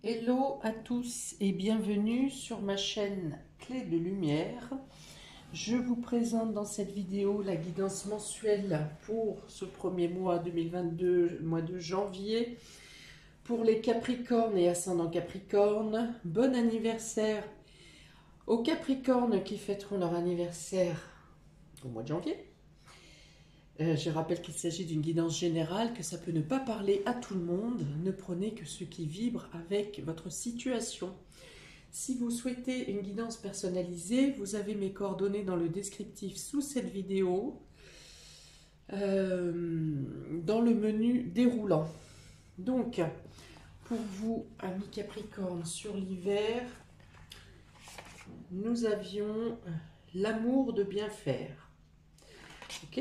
Hello à tous et bienvenue sur ma chaîne Clé de Lumière. Je vous présente dans cette vidéo la guidance mensuelle pour ce premier mois 2022, mois de janvier, pour les Capricornes et ascendant Capricorne. Bon anniversaire aux Capricornes qui fêteront leur anniversaire au mois de janvier. Je rappelle qu'il s'agit d'une guidance générale, que ça peut ne pas parler à tout le monde. Ne prenez que ce qui vibre avec votre situation. Si vous souhaitez une guidance personnalisée, vous avez mes coordonnées dans le descriptif sous cette vidéo, dans le menu déroulant. Donc, pour vous, amis Capricorne, sur l'hiver, nous avions l'amour de bien faire. Ok ?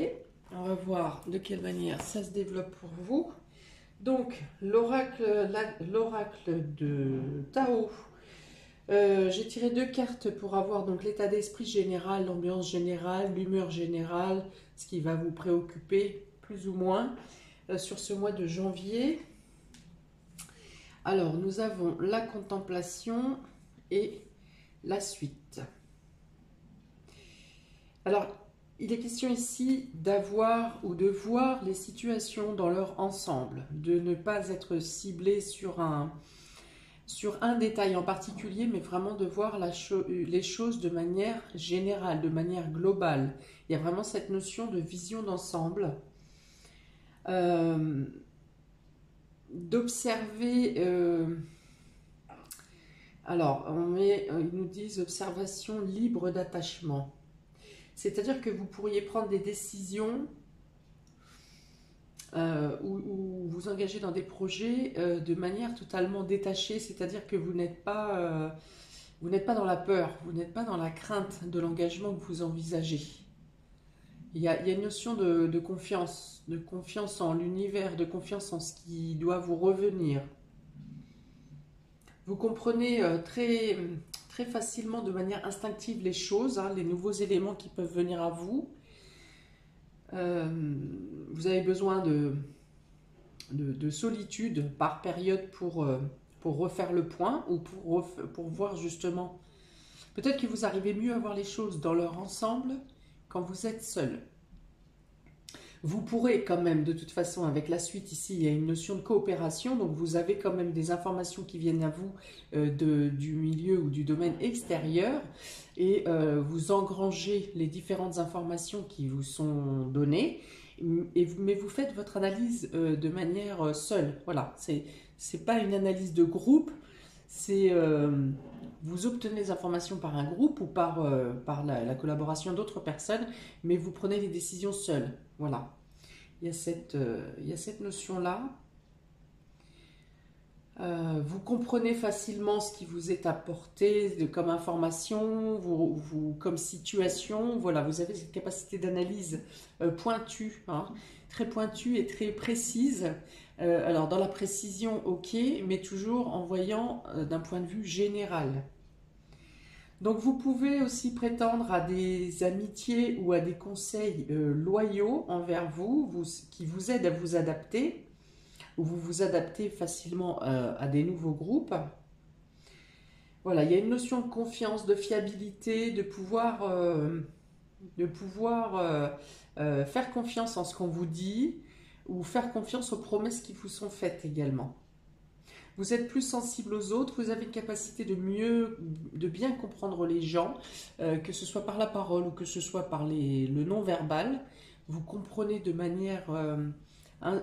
On va voir de quelle manière ça se développe pour vous. Donc, l'oracle de Tao. J'ai tiré deux cartes pour avoir donc l'état d'esprit général, l'ambiance générale, l'humeur générale, ce qui va vous préoccuper plus ou moins sur ce mois de janvier. Alors, nous avons la contemplation et la suite. Alors, il est question ici d'avoir ou de voir les situations dans leur ensemble, de ne pas être ciblé sur un détail en particulier, mais vraiment de voir les choses de manière générale, de manière globale. Il y a vraiment cette notion de vision d'ensemble, d'observer. Alors, ils nous disent observation libre d'attachement. C'est-à-dire que vous pourriez prendre des décisions ou vous engager dans des projets de manière totalement détachée, c'est-à-dire que vous n'êtes pas dans la peur, vous n'êtes pas dans la crainte de l'engagement que vous envisagez. Il y a une notion de confiance en l'univers, de confiance en ce qui doit vous revenir. Vous comprenez très, très facilement, de manière instinctive, les choses, les nouveaux éléments qui peuvent venir à vous. Vous avez besoin de solitude par période pour refaire le point ou pour voir justement. Peut-être que vous arrivez mieux à voir les choses dans leur ensemble quand vous êtes seul. Vous pourrez quand même, de toute façon, avec la suite ici, il y a une notion de coopération, donc vous avez quand même des informations qui viennent à vous du milieu ou du domaine extérieur, et vous engrangez les différentes informations qui vous sont données, mais vous faites votre analyse de manière seule. Voilà, c'est pas une analyse de groupe, c'est vous obtenez les informations par un groupe ou par la collaboration d'autres personnes, mais vous prenez les décisions seules. Voilà, il y a cette notion-là. Vous comprenez facilement ce qui vous est apporté comme information, comme situation. Voilà, vous avez cette capacité d'analyse pointue, très pointue et très précise. Alors, dans la précision, ok, mais toujours en voyant d'un point de vue général. Donc, vous pouvez aussi prétendre à des amitiés ou à des conseils loyaux envers vous, qui vous aident à vous adapter, ou vous vous adaptez facilement à des nouveaux groupes. Voilà, il y a une notion de confiance, de fiabilité, de pouvoir faire confiance en ce qu'on vous dit, ou faire confiance aux promesses qui vous sont faites également. Vous êtes plus sensible aux autres, vous avez une capacité de bien comprendre les gens, que ce soit par la parole ou que ce soit par le non-verbal. Vous comprenez de manière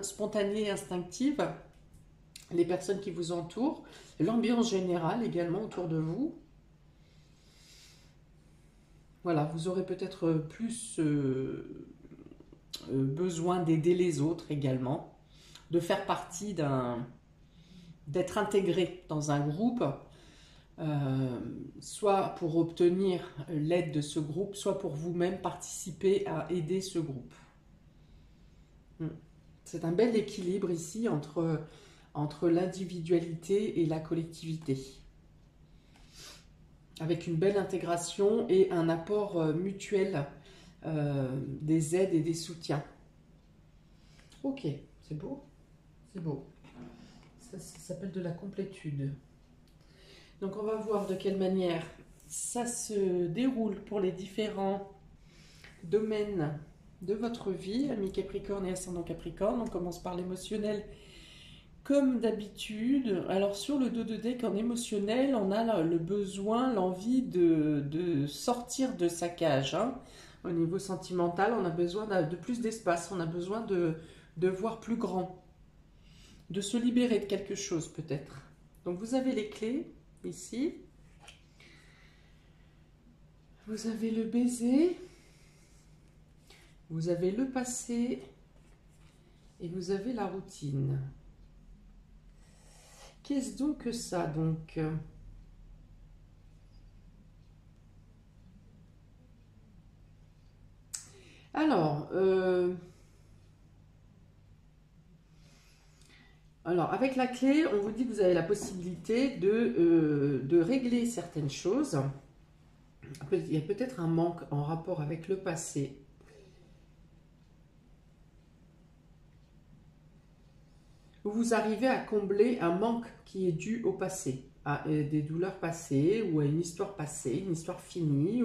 spontanée, instinctive, les personnes qui vous entourent, l'ambiance générale également autour de vous. Voilà, vous aurez peut-être plus besoin d'aider les autres également, de faire partie d'être intégré dans un groupe, soit pour obtenir l'aide de ce groupe, soit pour vous-même participer à aider ce groupe. C'est un bel équilibre ici entre l'individualité et la collectivité, avec une belle intégration et un apport mutuel des aides et des soutiens. Ok, c'est beau, c'est beau. Ça s'appelle de la complétude. Donc on va voir de quelle manière ça se déroule pour les différents domaines de votre vie, amis Capricorne et ascendant Capricorne. On commence par l'émotionnel comme d'habitude. Alors sur le dos de deck en émotionnel, on a le besoin, l'envie de sortir de sa cage. Hein. Au niveau sentimental, on a besoin de plus d'espace, on a besoin de voir plus grand, de se libérer de quelque chose peut-être. Donc vous avez les clés ici. Vous avez le baiser, vous avez le passé et vous avez la routine. Qu'est-ce donc que ça donc? Alors, avec la clé, on vous dit que vous avez la possibilité de régler certaines choses. Il y a peut-être un manque en rapport avec le passé. Vous arrivez à combler un manque qui est dû au passé, à des douleurs passées ou à une histoire passée, une histoire finie.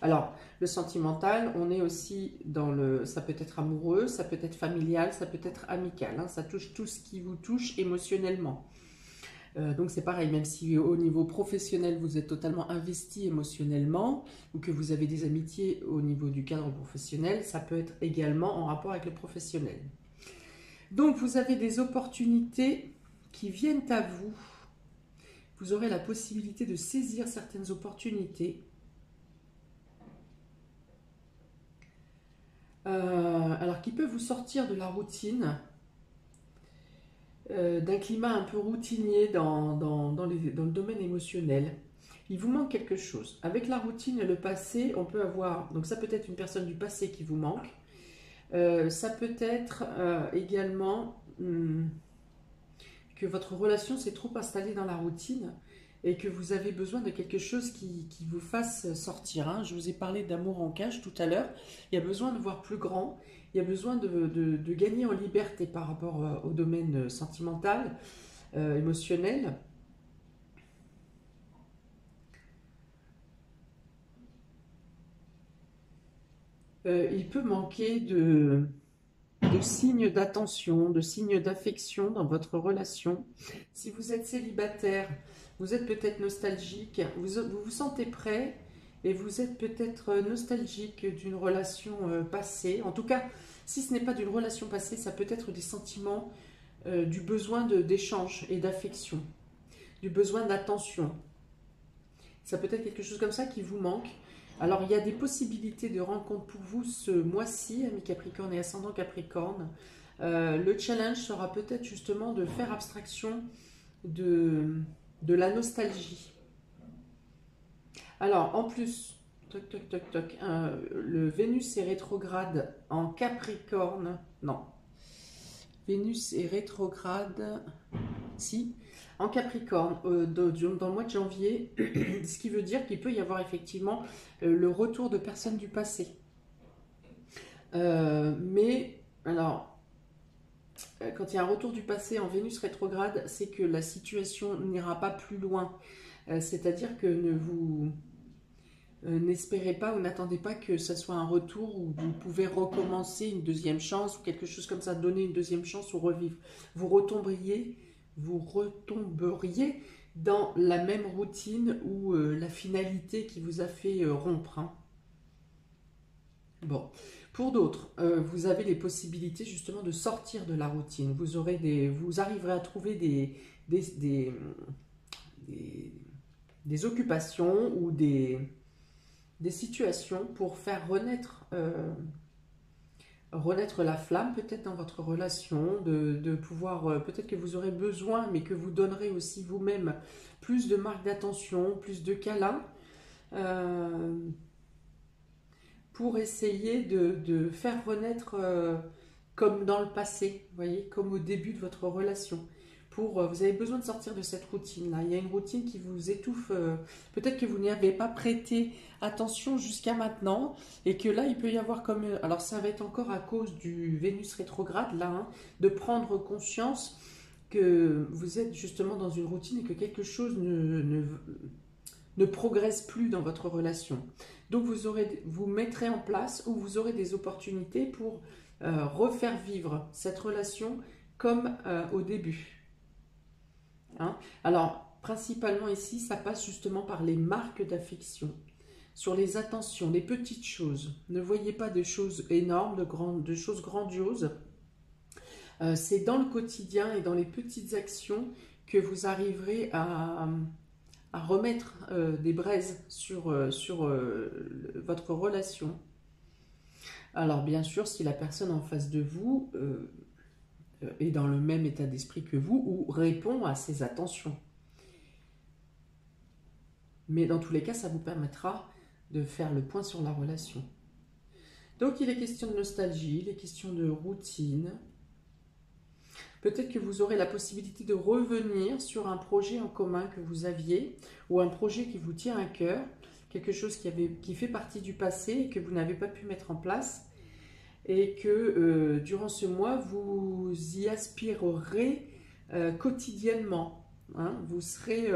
Alors, le sentimental, on est aussi dans le... Ça peut être amoureux, ça peut être familial, ça peut être amical. Hein, ça touche tout ce qui vous touche émotionnellement. Donc c'est pareil, même si au niveau professionnel, vous êtes totalement investi émotionnellement ou que vous avez des amitiés au niveau du cadre professionnel, ça peut être également en rapport avec le professionnel. Donc, vous avez des opportunités qui viennent à vous. Vous aurez la possibilité de saisir certaines opportunités. Alors, qui peuvent vous sortir de la routine, d'un climat un peu routinier dans le domaine émotionnel. Il vous manque quelque chose. Avec la routine et le passé, on peut avoir... Donc, ça peut être une personne du passé qui vous manque. Ça peut être également que votre relation s'est trop installée dans la routine et que vous avez besoin de quelque chose qui vous fasse sortir. Hein. Je vous ai parlé d'amour en cage tout à l'heure. Il y a besoin de voir plus grand, il y a besoin de gagner en liberté par rapport au domaine sentimental, émotionnel. Il peut manquer de signes d'attention, de signes d'affection dans votre relation. Si vous êtes célibataire, vous êtes peut-être nostalgique, vous vous sentez prêt et vous êtes peut-être nostalgique d'une relation passée. En tout cas, si ce n'est pas d'une relation passée, ça peut être des sentiments du besoin d'échange et d'affection, du besoin d'attention. Ça peut être quelque chose comme ça qui vous manque. Alors, il y a des possibilités de rencontres pour vous ce mois-ci, amis Capricorne et ascendant Capricorne. Le challenge sera peut-être justement de faire abstraction de la nostalgie. Alors, en plus, toc, toc, toc, toc, le Vénus est rétrograde en Capricorne. Non, Vénus est rétrograde, si, en Capricorne, dans le mois de janvier, ce qui veut dire qu'il peut y avoir effectivement le retour de personnes du passé. Mais, alors, quand il y a un retour du passé en Vénus rétrograde, c'est que la situation n'ira pas plus loin. C'est-à-dire que n'espérez pas ou n'attendez pas que ce soit un retour où vous pouvez recommencer une deuxième chance ou quelque chose comme ça, donner une deuxième chance ou revivre. Vous retomberiez dans la même routine ou la finalité qui vous a fait rompre. Hein. Bon, pour d'autres, vous avez les possibilités justement de sortir de la routine. Vous arriverez à trouver des occupations ou des situations pour faire renaître la flamme peut-être dans votre relation, de pouvoir, peut-être que vous aurez besoin, mais que vous donnerez aussi vous-même plus de marques d'attention, plus de câlins, pour essayer de faire renaître comme dans le passé, vous voyez, comme au début de votre relation. Vous avez besoin de sortir de cette routine-là. Il y a une routine qui vous étouffe. Peut-être que vous n'y avez pas prêté attention jusqu'à maintenant et que là, il peut y avoir comme... Alors, ça va être encore à cause du Vénus rétrograde, là, hein, de prendre conscience que vous êtes justement dans une routine et que quelque chose ne progresse plus dans votre relation. Donc vous mettrez en place ou vous aurez des opportunités pour refaire vivre cette relation comme au début. Hein? Alors, principalement ici, ça passe justement par les marques d'affection, sur les attentions, les petites choses. Ne voyez pas de choses énormes, de choses grandioses. C'est dans le quotidien et dans les petites actions que vous arriverez à remettre des braises sur votre relation. Alors bien sûr, si la personne en face de vous est dans le même état d'esprit que vous ou répond à ses attentions. Mais dans tous les cas, ça vous permettra de faire le point sur la relation. Donc il est question de nostalgie, il est question de routine. Peut-être que vous aurez la possibilité de revenir sur un projet en commun que vous aviez ou un projet qui vous tient à cœur, quelque chose qui fait partie du passé et que vous n'avez pas pu mettre en place et que durant ce mois, vous y aspirerez quotidiennement. Hein. Vous serez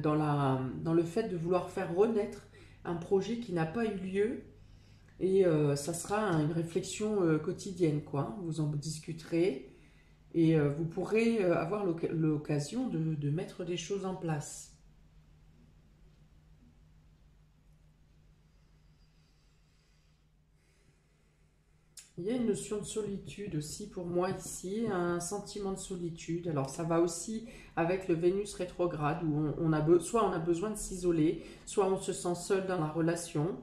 dans le fait de vouloir faire renaître un projet qui n'a pas eu lieu et ça sera une réflexion quotidienne, quoi. Vous en discuterez et vous pourrez avoir l'occasion de mettre des choses en place. Il y a une notion de solitude aussi pour moi ici, un sentiment de solitude. Alors ça va aussi avec le Vénus rétrograde où soit on a besoin de s'isoler, soit on se sent seul dans la relation.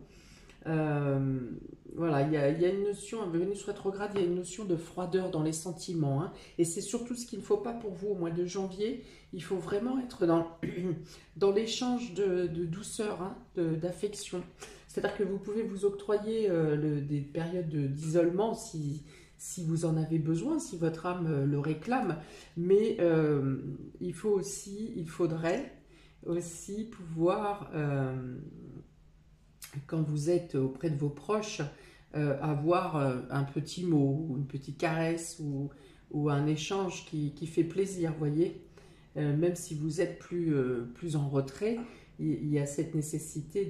Voilà, il y a une notion, avec Vénus rétrograde, il y a une notion de froideur dans les sentiments. Hein, et c'est surtout ce qu'il ne faut pas pour vous au mois de janvier. Il faut vraiment être dans l'échange de douceur, hein, d'affection. C'est-à-dire que vous pouvez vous octroyer des périodes d'isolement si vous en avez besoin, si votre âme le réclame. Mais il faudrait aussi pouvoir, quand vous êtes auprès de vos proches, avoir un petit mot, ou une petite caresse, ou un échange qui fait plaisir, voyez. Même si vous êtes plus en retrait, il y a cette nécessité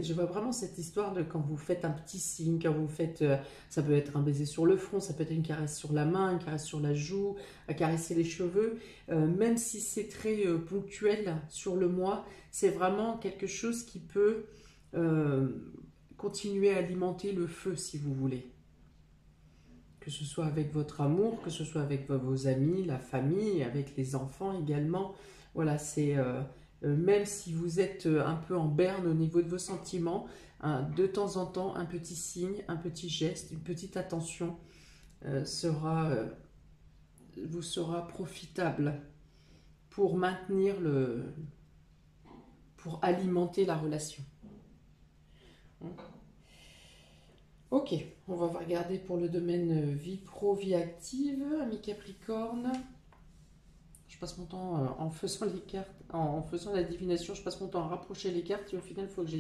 je vois vraiment cette histoire de quand vous faites un petit signe, quand vous faites, ça peut être un baiser sur le front, ça peut être une caresse sur la main, une caresse sur la joue, caresser les cheveux, même si c'est très ponctuel sur le mois, c'est vraiment quelque chose qui peut continuer à alimenter le feu si vous voulez. Que ce soit avec votre amour, que ce soit avec vos amis, la famille, avec les enfants également. Voilà, c'est même si vous êtes un peu en berne au niveau de vos sentiments, de temps en temps, un petit signe, un petit geste, une petite attention vous sera profitable pour pour alimenter la relation. Ok, on va regarder pour le domaine vie pro, vie active, ami Capricorne. Je passe mon temps en faisant les cartes, en faisant la divination, je passe mon temps à rapprocher les cartes et au final, il faut que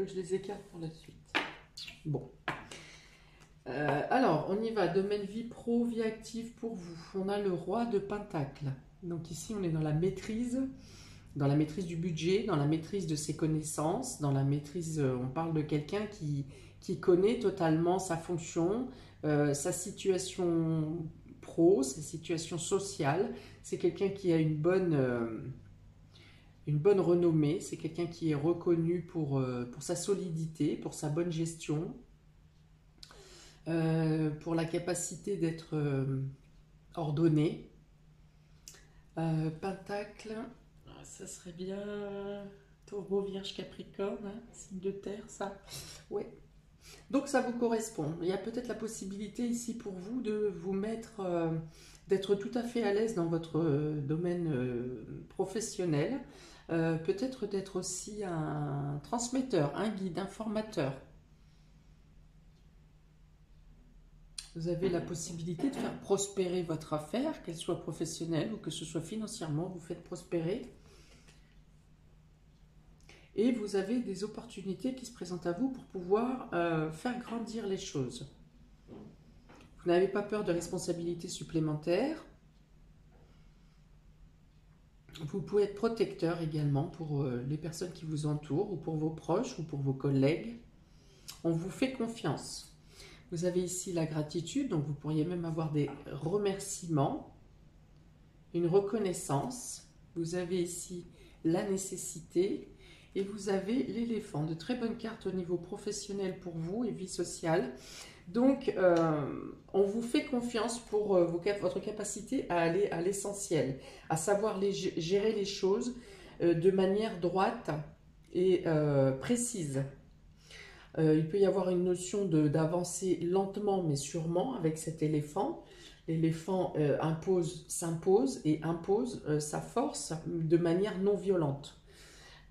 je les écarte pour la suite. Bon. Alors, on y va. Domaine vie pro, vie active pour vous. On a le roi de Pentacle. Donc ici, on est dans la maîtrise du budget, dans la maîtrise de ses connaissances, dans la maîtrise, on parle de quelqu'un qui connaît totalement sa fonction, sa situation pro, sa situation sociale. C'est quelqu'un qui a une bonne renommée, c'est quelqu'un qui est reconnu pour sa solidité, pour sa bonne gestion, pour la capacité d'être ordonné. Pentacle, ça serait bien Taureau, Vierge, Capricorne, hein, signe de terre, ça. Ouais. Donc ça vous correspond. Il y a peut-être la possibilité ici pour vous de vous mettre, d'être tout à fait à l'aise dans votre domaine professionnel. Peut-être d'être aussi un transmetteur, un guide, un formateur. Vous avez la possibilité de faire prospérer votre affaire, qu'elle soit professionnelle ou que ce soit financièrement, vous faites prospérer. Et vous avez des opportunités qui se présentent à vous pour pouvoir faire grandir les choses. Vous n'avez pas peur de responsabilités supplémentaires. Vous pouvez être protecteur également pour les personnes qui vous entourent, ou pour vos proches, ou pour vos collègues. On vous fait confiance. Vous avez ici la gratitude, donc vous pourriez même avoir des remerciements, une reconnaissance. Vous avez ici la nécessité et vous avez l'éléphant. De très bonnes cartes au niveau professionnel pour vous et vie sociale. Donc, on vous fait confiance pour votre capacité à aller à l'essentiel, à savoir gérer les choses de manière droite et précise. Il peut y avoir une notion d'avancer lentement mais sûrement avec cet éléphant. L'éléphant s'impose et impose sa force de manière non violente,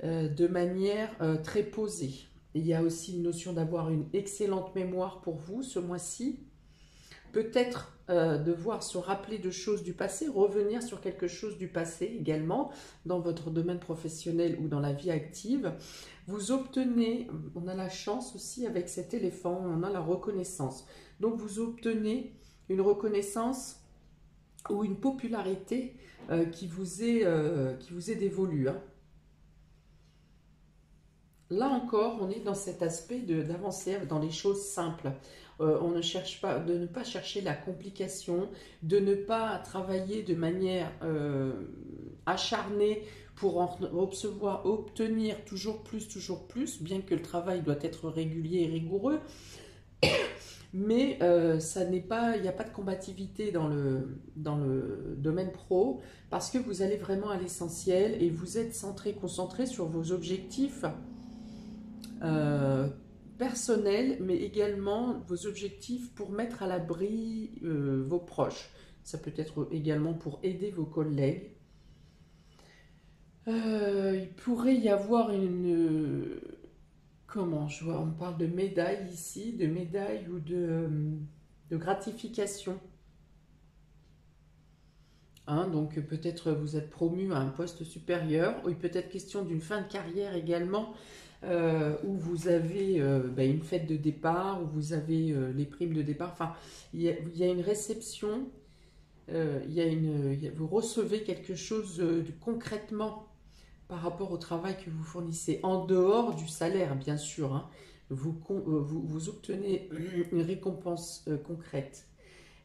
de manière très posée. Il y a aussi une notion d'avoir une excellente mémoire pour vous ce mois-ci. Peut-être devoir se rappeler de choses du passé, revenir sur quelque chose du passé également, dans votre domaine professionnel ou dans la vie active. Vous obtenez, on a la chance aussi avec cet éléphant, on a la reconnaissance. Donc vous obtenez une reconnaissance ou une popularité qui vous est dévolue. Hein. Là encore, on est dans cet aspect d'avancer dans les choses simples. On ne cherche pas, de ne pas chercher la complication, de ne pas travailler de manière acharnée pour obtenir toujours plus, bien que le travail doit être régulier et rigoureux. Mais ça n'est pas, il n'y a pas de combativité dans le domaine pro, parce que vous allez vraiment à l'essentiel et vous êtes centré, concentré sur vos objectifs personnels, mais également vos objectifs pour mettre à l'abri vos proches. Ça peut être également pour aider vos collègues. Il pourrait y avoir une... Comment je vois, on parle de médaille ici, de médaille ou de gratification. Hein, donc peut-être vous êtes promu à un poste supérieur, ou peut-être question d'une fin de carrière également, où vous avez une fête de départ, où vous avez les primes de départ. Enfin, il y a une réception, vous recevez quelque chose concrètement par rapport au travail que vous fournissez, en dehors du salaire, bien sûr. Hein. Vous obtenez une récompense concrète.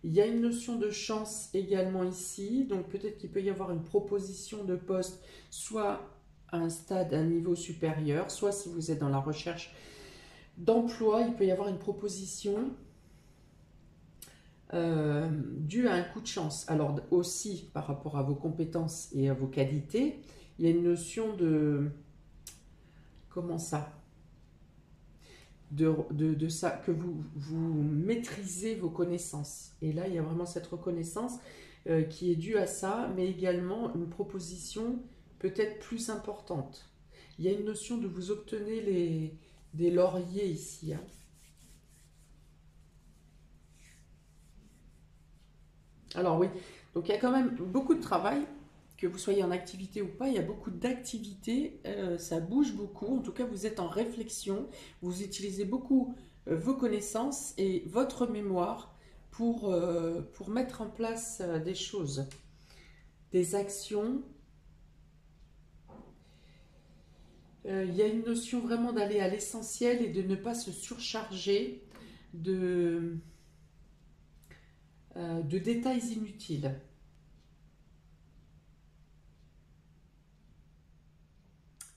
Il y a une notion de chance également ici, donc peut-être qu'il peut y avoir une proposition de poste, soit à un stade, à un niveau supérieur, soit si vous êtes dans la recherche d'emploi, il peut y avoir une proposition due à un coup de chance. Alors aussi, par rapport à vos compétences et à vos qualités, il y a une notion de... Comment ça ? De ça, que vous maîtrisez vos connaissances. Et là, il y a vraiment cette reconnaissance qui est due à ça, mais également une proposition peut-être plus importante. Il y a une notion de vous obtenir des lauriers ici. Hein. Alors oui, donc il y a quand même beaucoup de travail, que vous soyez en activité ou pas, il y a beaucoup d'activités, ça bouge beaucoup, en tout cas vous êtes en réflexion, vous utilisez beaucoup vos connaissances et votre mémoire pour mettre en place des choses, des actions. Il y a une notion vraiment d'aller à l'essentiel et de ne pas se surcharger de détails inutiles.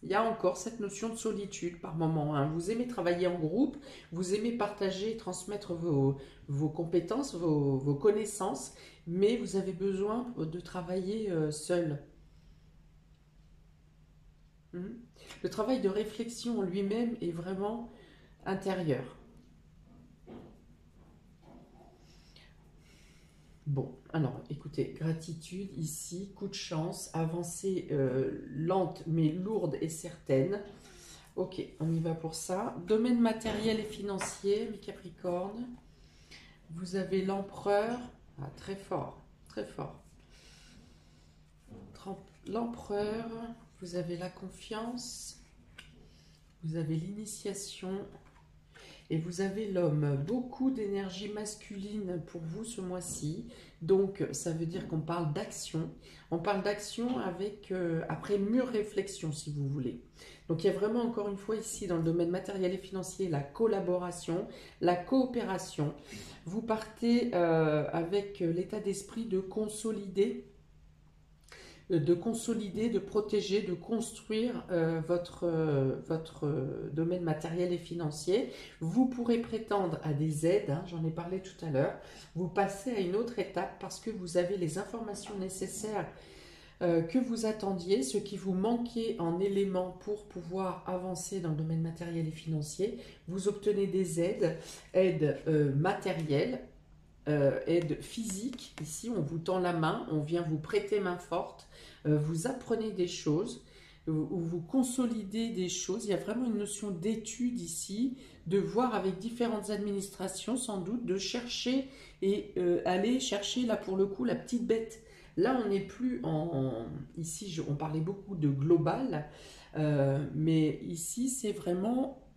Il y a encore cette notion de solitude par moment. Hein. Vous aimez travailler en groupe, vous aimez partager et transmettre vos compétences, vos connaissances, mais vous avez besoin de travailler seul. Le travail de réflexion en lui-même est vraiment intérieur. Bon, alors écoutez, gratitude ici, coup de chance, avancée lente mais lourde et certaine. Ok, on y va pour ça. Domaine matériel et financier, mes Capricornes. Vous avez l'empereur, très fort, très fort. L'empereur, vous avez la confiance, vous avez l'initiation et vous avez l'homme. Beaucoup d'énergie masculine pour vous ce mois-ci. Donc, ça veut dire qu'on parle d'action. On parle d'action avec, après mûre réflexion, si vous voulez. Donc, il y a vraiment, encore une fois, ici, dans le domaine matériel et financier, la collaboration, la coopération. Vous partez avec l'état d'esprit de protéger, de construire votre domaine matériel et financier. Vous pourrez prétendre à des aides, hein, j'en ai parlé tout à l'heure. Vous passez à une autre étape parce que vous avez les informations nécessaires que vous attendiez, ce qui vous manquait en éléments pour pouvoir avancer dans le domaine matériel et financier. Vous obtenez des aides matérielles, aide physique. Ici, on vous tend la main, on vient vous prêter main forte, vous apprenez des choses, ou vous consolidez des choses. Il y a vraiment une notion d'étude ici, de voir avec différentes administrations, sans doute, de chercher et aller chercher, là pour le coup, la petite bête. Là, on n'est plus ici, on parlait beaucoup de global, mais ici, c'est vraiment,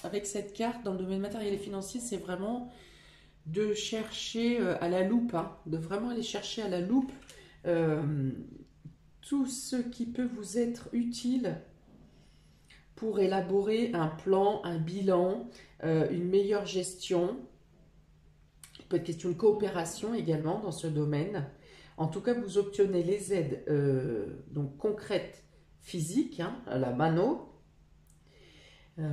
avec cette carte, dans le domaine matériel et financier, c'est vraiment de chercher à la loupe, hein, de vraiment aller chercher à la loupe tout ce qui peut vous être utile pour élaborer un plan, un bilan, une meilleure gestion. Il peut être question de coopération également dans ce domaine. En tout cas, vous obtenez les aides donc concrètes, physiques, hein, à la mano,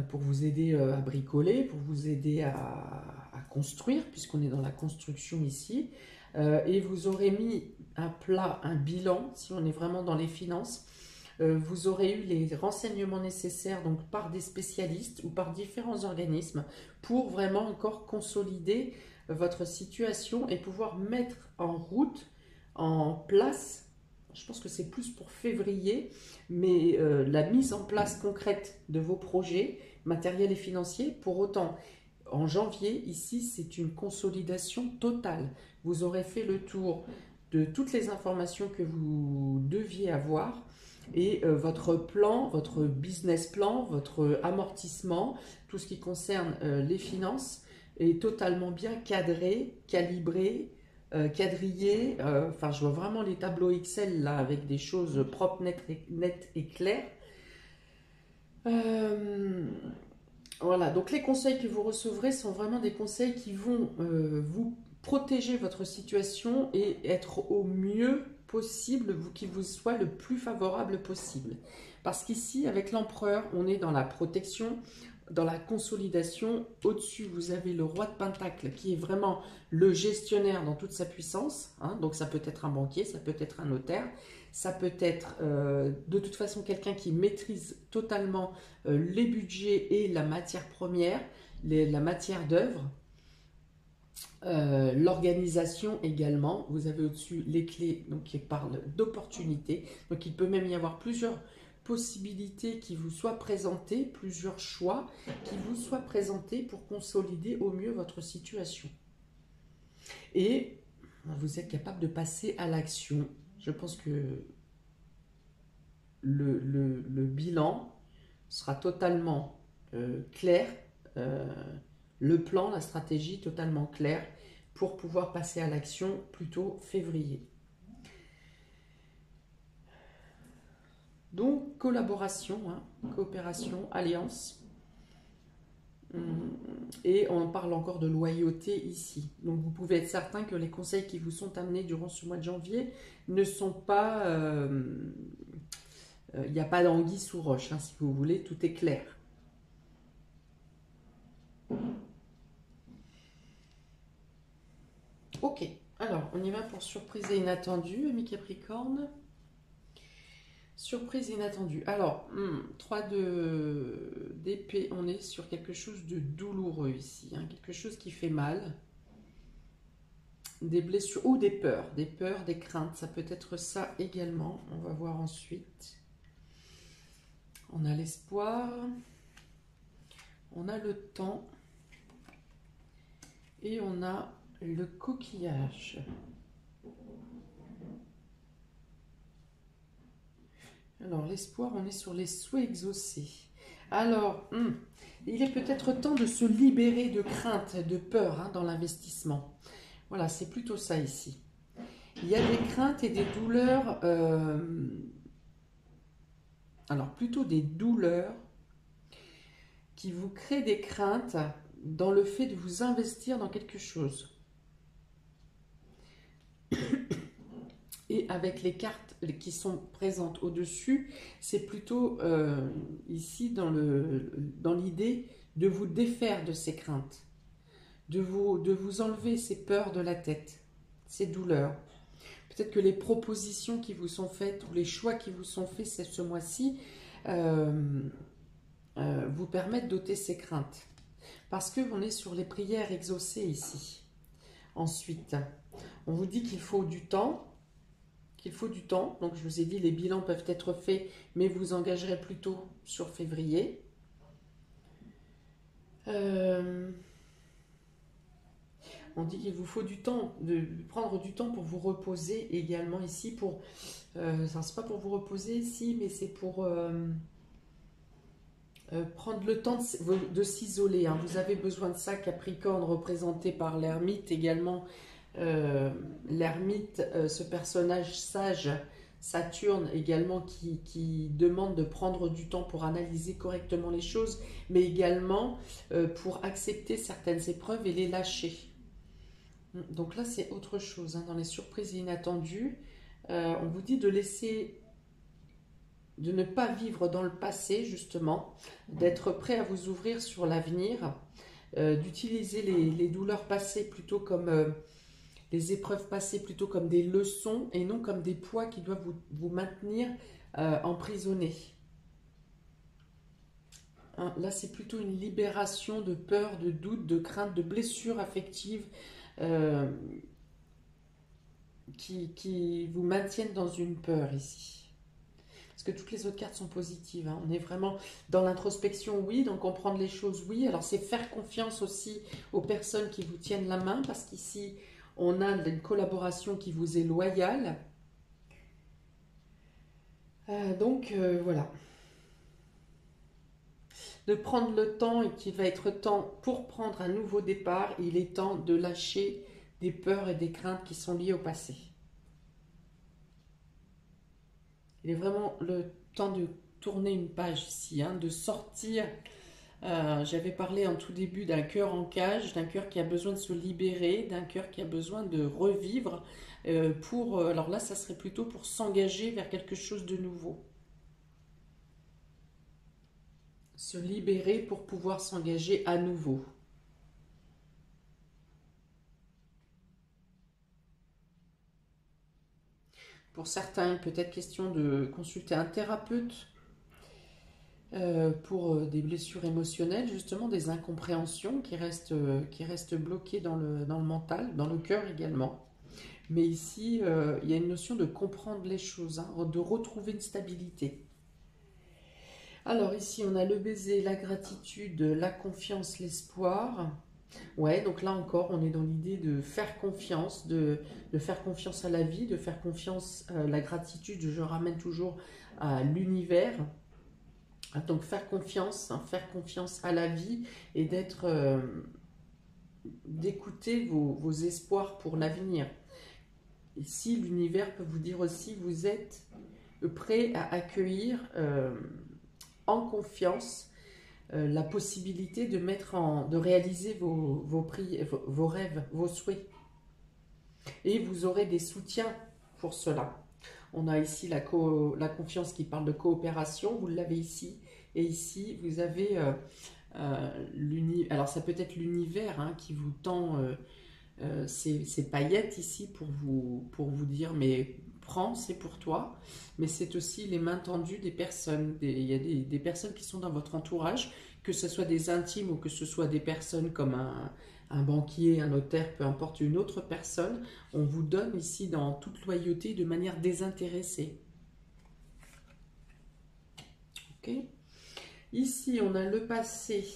pour vous aider à bricoler, pour vous aider à construire, puisqu'on est dans la construction ici. Et vous aurez mis à plat un bilan, si on est vraiment dans les finances. Vous aurez eu les renseignements nécessaires donc par des spécialistes ou par différents organismes pour vraiment encore consolider votre situation et pouvoir mettre en route, en place, je pense que c'est plus pour février, mais la mise en place concrète de vos projets matériels et financiers. Pour autant, en janvier, ici, c'est une consolidation totale. Vous aurez fait le tour de toutes les informations que vous deviez avoir et votre plan, votre business plan, votre amortissement, tout ce qui concerne les finances est totalement bien cadré, calibré, quadrillé. Enfin, je vois vraiment les tableaux Excel là avec des choses propres, nettes et claires. Voilà, donc les conseils que vous recevrez sont vraiment des conseils qui vont vous protéger votre situation et être au mieux possible, qui vous soit le plus favorable possible. Parce qu'ici, avec l'empereur, on est dans la protection, dans la consolidation. Au-dessus, vous avez le roi de Pentacle qui est vraiment le gestionnaire dans toute sa puissance. Hein, donc ça peut être un banquier, ça peut être un notaire, ça peut être de toute façon quelqu'un qui maîtrise totalement les budgets et la matière première, la matière d'œuvre. L'organisation également, vous avez au-dessus les clés donc, qui parlent d'opportunités. Donc il peut même y avoir plusieurs possibilités qui vous soient présentées, plusieurs choix qui vous soient présentés pour consolider au mieux votre situation. Et vous êtes capable de passer à l'action. Je pense que le bilan sera totalement clair, le plan, la stratégie totalement claire pour pouvoir passer à l'action plutôt février. Donc collaboration, hein, coopération, alliance. Et on parle encore de loyauté ici. Donc vous pouvez être certain que les conseils qui vous sont amenés durant ce mois de janvier ne sont pas... il n'y a pas d'anguille sous roche, hein, si vous voulez, tout est clair. Ok, alors on y va pour surprise et inattendu, amis Capricorne. Surprise inattendue. Alors, 3 d'épée, on est sur quelque chose de douloureux ici, hein, quelque chose qui fait mal. Des blessures ou des peurs, des craintes, ça peut être ça également. On va voir ensuite. On a l'espoir, on a le temps et on a le coquillage. Alors l'espoir, on est sur les souhaits exaucés. Alors, il est peut-être temps de se libérer de crainte, de peur dans l'investissement. Voilà, c'est plutôt ça ici. Il y a des craintes et des douleurs, alors plutôt des douleurs qui vous créent des craintes dans le fait de vous investir dans quelque chose. Et avec les cartes qui sont présentes au-dessus, c'est plutôt ici dans l'idée de vous défaire de ces craintes, de vous enlever ces peurs de la tête, ces douleurs. Peut-être que les propositions qui vous sont faites ou les choix qui vous sont faits ce mois-ci vous permettent d'ôter ces craintes. Parce qu'on est sur les prières exaucées ici. Ensuite, on vous dit qu'il faut du temps. Donc je vous ai dit, les bilans peuvent être faits, mais vous engagerez plutôt sur février. On dit qu'il vous faut du temps, de prendre du temps pour vous reposer également ici. Pour, c'est pas pour vous reposer ici, mais c'est pour prendre le temps de s'isoler. Vous avez besoin de ça, Capricorne, représenté par l'ermite également. L'ermite, ce personnage sage, Saturne également, qui demande de prendre du temps pour analyser correctement les choses, mais également pour accepter certaines épreuves et les lâcher. Donc là, c'est autre chose. Dans les surprises inattendues, on vous dit de ne pas vivre dans le passé, justement, d'être prêt à vous ouvrir sur l'avenir, d'utiliser les douleurs passées plutôt comme les épreuves passées plutôt comme des leçons et non comme des poids qui doivent vous maintenir emprisonné. Là, c'est plutôt une libération de peur, de doute, de crainte, de blessures affectives qui vous maintiennent dans une peur ici. Parce que toutes les autres cartes sont positives. On est vraiment dans l'introspection, oui, donc comprendre les choses, oui. Alors, c'est faire confiance aussi aux personnes qui vous tiennent la main, parce qu'ici, on a une collaboration qui vous est loyale. Voilà. De prendre le temps et qu'il va être temps pour prendre un nouveau départ. Il est temps de lâcher des peurs et des craintes qui sont liées au passé. Il est vraiment le temps de tourner une page ici, de sortir. J'avais parlé en tout début d'un cœur en cage, d'un cœur qui a besoin de se libérer, d'un cœur qui a besoin de revivre. Alors là, ça serait plutôt pour s'engager vers quelque chose de nouveau. Se libérer pour pouvoir s'engager à nouveau. Pour certains, peut-être question de consulter un thérapeute pour des blessures émotionnelles, justement, des incompréhensions qui restent bloquées dans le mental, dans le cœur également. Mais ici, il y a une notion de comprendre les choses, de retrouver une stabilité. Alors ici, on a le baiser, la gratitude, la confiance, l'espoir. Ouais, donc là encore, on est dans l'idée de faire confiance, de faire confiance à la vie, de faire confiance à la gratitude. Je ramène toujours à l'univers. Donc faire confiance à la vie et d'écouter vos espoirs pour l'avenir. Ici, l'univers peut vous dire aussi, vous êtes prêt à accueillir en confiance la possibilité de réaliser vos rêves, vos souhaits. Et vous aurez des soutiens pour cela. On a ici la confiance qui parle de coopération, vous l'avez ici. Et ici, vous avez alors ça peut être l'univers qui vous tend ces paillettes ici pour vous dire, mais prends, c'est pour toi. Mais c'est aussi les mains tendues des personnes. Il y a des personnes qui sont dans votre entourage, que ce soit des intimes ou que ce soit des personnes comme un banquier, un notaire, peu importe, une autre personne. On vous donne ici dans toute loyauté, de manière désintéressée. Ok. Ici, on a le passé,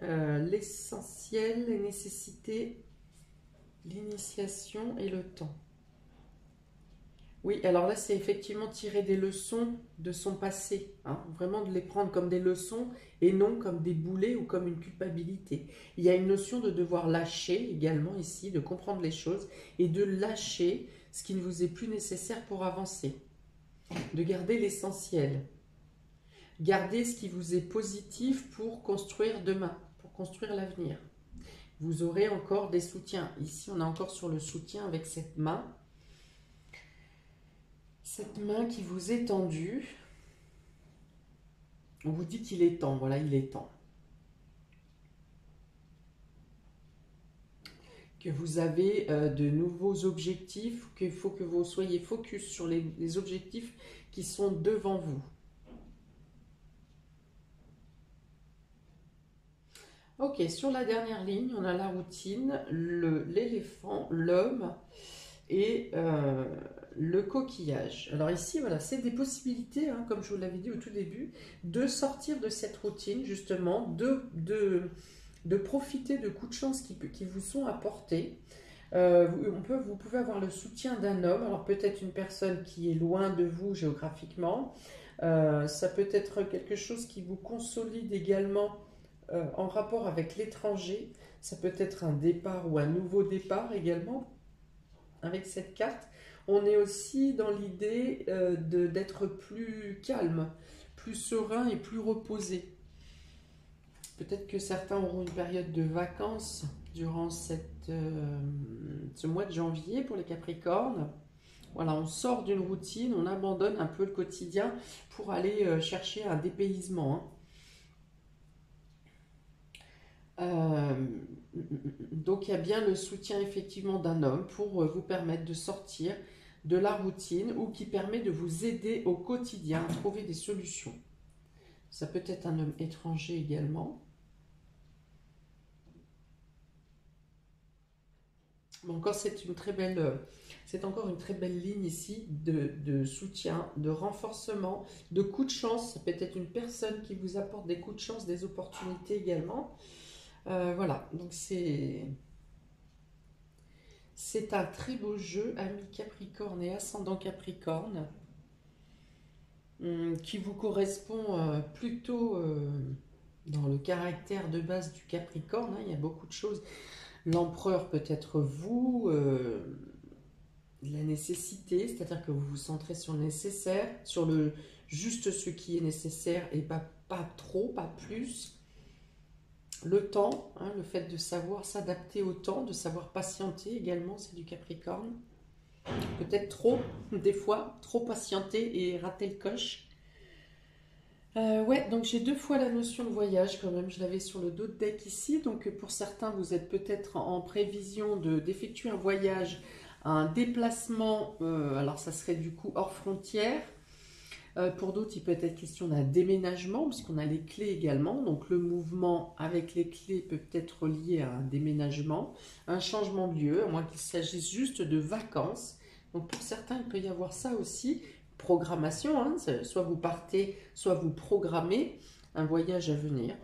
l'essentiel, les nécessités, l'initiation et le temps. Oui, alors là, c'est effectivement tirer des leçons de son passé, hein, vraiment de les prendre comme des leçons et non comme des boulets ou comme une culpabilité. Il y a une notion de devoir lâcher également ici, de comprendre les choses et de lâcher ce qui ne vous est plus nécessaire pour avancer, de garder l'essentiel, garder ce qui vous est positif pour construire demain, pour construire l'avenir. Vous aurez encore des soutiens. Ici, on est encore sur le soutien avec cette main. Cette main qui vous est tendue, on vous dit qu'il est temps, voilà, il est temps. Que vous avez de nouveaux objectifs, qu'il faut que vous soyez focus sur les objectifs qui sont devant vous. Ok, sur la dernière ligne, on a la routine, l'éléphant, l'homme et le coquillage. Alors ici, voilà, c'est des possibilités, hein, comme je vous l'avais dit au tout début, de sortir de cette routine, justement, de profiter de coups de chance qui vous sont apportés. Vous pouvez avoir le soutien d'un homme, alors peut-être une personne qui est loin de vous géographiquement. Ça peut être quelque chose qui vous consolide également en rapport avec l'étranger. Ça peut être un départ ou un nouveau départ également. Avec cette carte, on est aussi dans l'idée d'être plus calme, plus serein et plus reposé. Peut-être que certains auront une période de vacances durant ce mois de janvier pour les Capricornes. Voilà, on sort d'une routine, on abandonne un peu le quotidien pour aller chercher un dépaysement, hein. Donc il y a bien le soutien effectivement d'un homme pour vous permettre de sortir de la routine ou qui permet de vous aider au quotidien à trouver des solutions. Ça peut être un homme étranger également. Encore c'est encore une très belle ligne ici de soutien, de renforcement, de coups de chance. Ça peut être une personne qui vous apporte des coups de chance, des opportunités également. Voilà, donc c'est un très beau jeu, ami Capricorne et ascendant Capricorne, qui vous correspond plutôt dans le caractère de base du Capricorne, hein. Il y a beaucoup de choses. L'empereur peut être vous, la nécessité, c'est-à-dire que vous vous centrez sur le nécessaire, sur le juste ce qui est nécessaire et pas trop, pas plus. Le temps, hein, le fait de savoir s'adapter au temps, de savoir patienter également, c'est du Capricorne. Peut-être trop, des fois, trop patienter et rater le coche. Ouais, donc j'ai 2 fois la notion de voyage quand même, je l'avais sur le dos de deck ici. Donc pour certains, vous êtes peut-être en prévision d'effectuer un voyage, un déplacement, alors ça serait du coup hors frontière. Pour d'autres, il peut être question d'un déménagement, puisqu'on a les clés également. Donc le mouvement avec les clés peut être lié à un déménagement, un changement de lieu, à moins qu'il s'agisse juste de vacances. Donc pour certains, il peut y avoir ça aussi. Programmation, hein, soit vous partez, soit vous programmez un voyage à venir.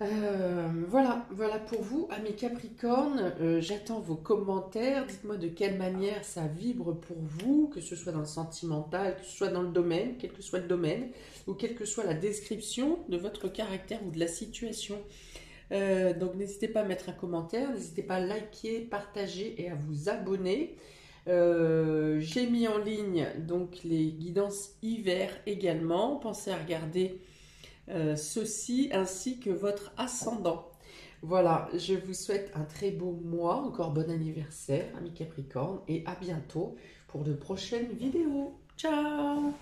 Voilà pour vous, amis Capricorne. J'attends vos commentaires. Dites-moi de quelle manière ça vibre pour vous, que ce soit dans le sentimental, que ce soit dans le domaine, quel que soit le domaine, ou quelle que soit la description de votre caractère ou de la situation. Donc n'hésitez pas à mettre un commentaire, n'hésitez pas à liker, partager et à vous abonner. J'ai mis en ligne donc les guidances hiver également. Pensez à regarder ceci ainsi que votre ascendant. Voilà, je vous souhaite un très beau mois, encore bon anniversaire, amis Capricorne, et à bientôt pour de prochaines vidéos. Ciao!